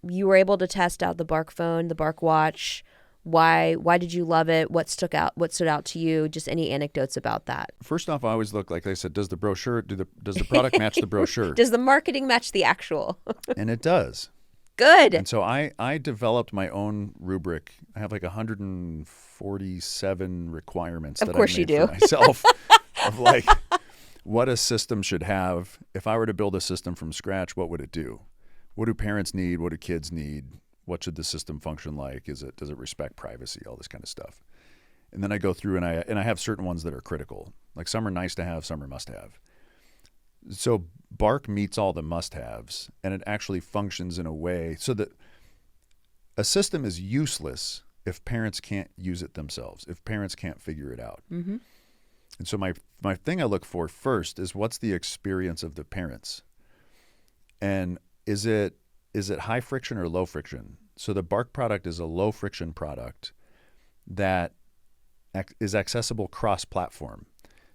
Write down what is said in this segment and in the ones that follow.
you were able to test out the Bark phone, the Bark watch. Why did you love it? What stood out to you? Just any anecdotes about that? First off, I always look, like I said, does the brochure, does the product match the brochure? Does the marketing match the actual? And it does. Good. And so I developed my own rubric. I have like 147 requirements Of that I course you made do. for myself of like what a system should have. If I were to build a system from scratch, what would it do? What do parents need? What do kids need? What should the system function like? Does it respect privacy? All this kind of stuff. And then I go through and I have certain ones that are critical. Like some are nice to have, some are must have. So Bark meets all the must-haves, and it actually functions in a way so that a system is useless if parents can't use it themselves, if parents can't figure it out. Mm-hmm. And so my thing I look for first is what's the experience of the parents, and is it high friction or low friction? So the Bark product is a low friction product that is accessible cross-platform.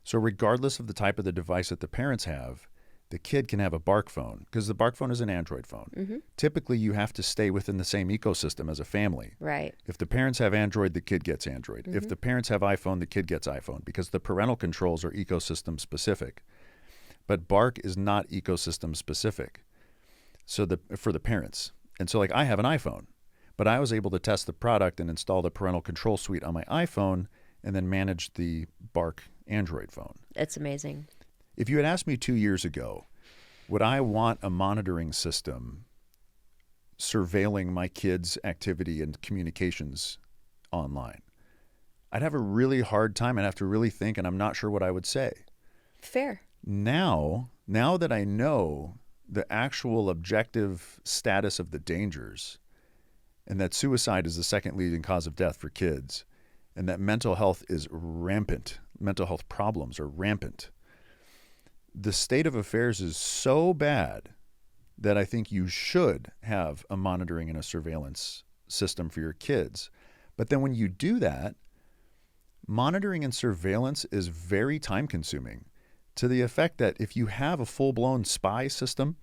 So regardless of the type of the device that the parents have, the kid can have a Bark phone because the Bark phone is an Android phone. Mm-hmm. Typically, you have to stay within the same ecosystem as a family. Right. If the parents have Android, the kid gets Android. Mm-hmm. If the parents have iPhone, the kid gets iPhone because the parental controls are ecosystem specific. But Bark is not ecosystem specific. So for the parents. And so like I have an iPhone, but I was able to test the product and install the parental control suite on my iPhone and then manage the Bark Android phone. It's amazing. If you had asked me 2 years ago, would I want a monitoring system surveilling my kids' activity and communications online? I'd have a really hard time. I'd have to really think, and I'm not sure what I would say. Fair. Now that I know the actual objective status of the dangers, and that suicide is the second leading cause of death for kids, and that mental health is rampant, mental health problems are rampant, the state of affairs is so bad that I think you should have a monitoring and a surveillance system for your kids. But then when you do that, monitoring and surveillance is very time consuming, to the effect that if you have a full-blown spy system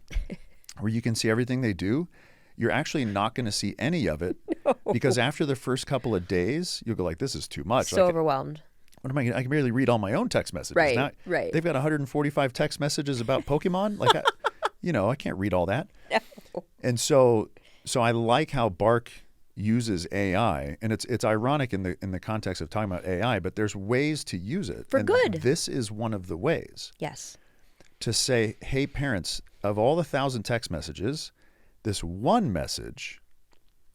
where you can see everything they do, you're actually not going to see any of it. No. Because after the first couple of days, you'll go like, this is too much. So overwhelmed. What am I can barely read all my own text messages. Right, now, right. They've got 145 text messages about Pokemon. Like, I can't read all that. No. And so I like how Bark uses AI, and it's ironic in the context of talking about AI, but there's ways to use it for good. This is one of the ways. Yes. To say, hey, parents, of all the 1,000 text messages, this one message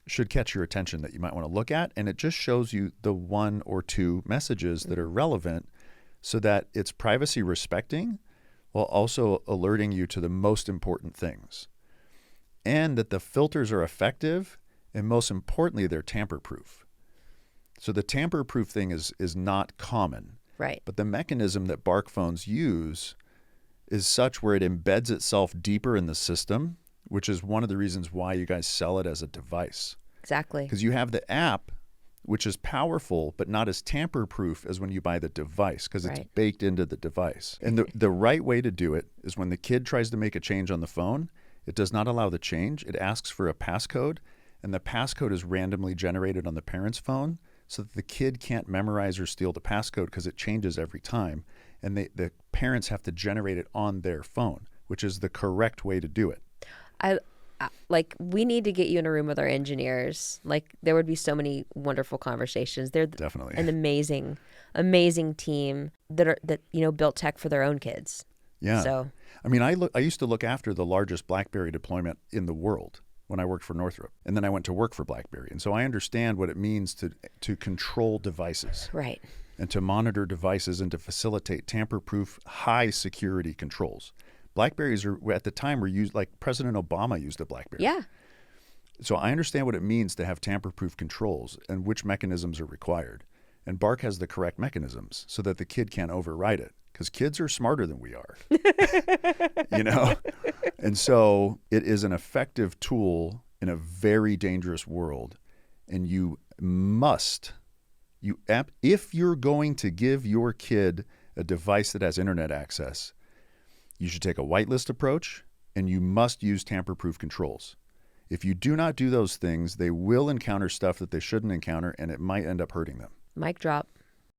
should catch your attention that you might want to look at, and it just shows you the one or two messages that are relevant so that it's privacy respecting while also alerting you to the most important things, and that the filters are effective, and most importantly, they're tamper-proof. So the tamper-proof thing is not common. Right. But the mechanism that Bark phones use is such where it embeds itself deeper in the system, which is one of the reasons why you guys sell it as a device. Exactly. Because you have the app, which is powerful, but not as tamper-proof as when you buy the device, because it's baked into the device. And the right way to do it is when the kid tries to make a change on the phone, it does not allow the change. It asks for a passcode, and the passcode is randomly generated on the parent's phone so that the kid can't memorize or steal the passcode because it changes every time. And the parents have to generate it on their phone, which is the correct way to do it. We need to get you in a room with our engineers. Like, there would be so many wonderful conversations. They're definitely an amazing team that built tech for their own kids. Yeah. So, I mean, I used to look after the largest BlackBerry deployment in the world when I worked for Northrop, and then I went to work for BlackBerry, and so I understand what it means to control devices, right, and to monitor devices and to facilitate tamper-proof, high security controls. BlackBerries at the time were used, like President Obama used a BlackBerry. Yeah. So I understand what it means to have tamper-proof controls and which mechanisms are required. And Bark has the correct mechanisms so that the kid can't override it, because kids are smarter than we are, And so it is an effective tool in a very dangerous world. And if you're going to give your kid a device that has internet access, you should take a whitelist approach, and you must use tamper-proof controls. If you do not do those things, they will encounter stuff that they shouldn't encounter, and it might end up hurting them. Mic drop.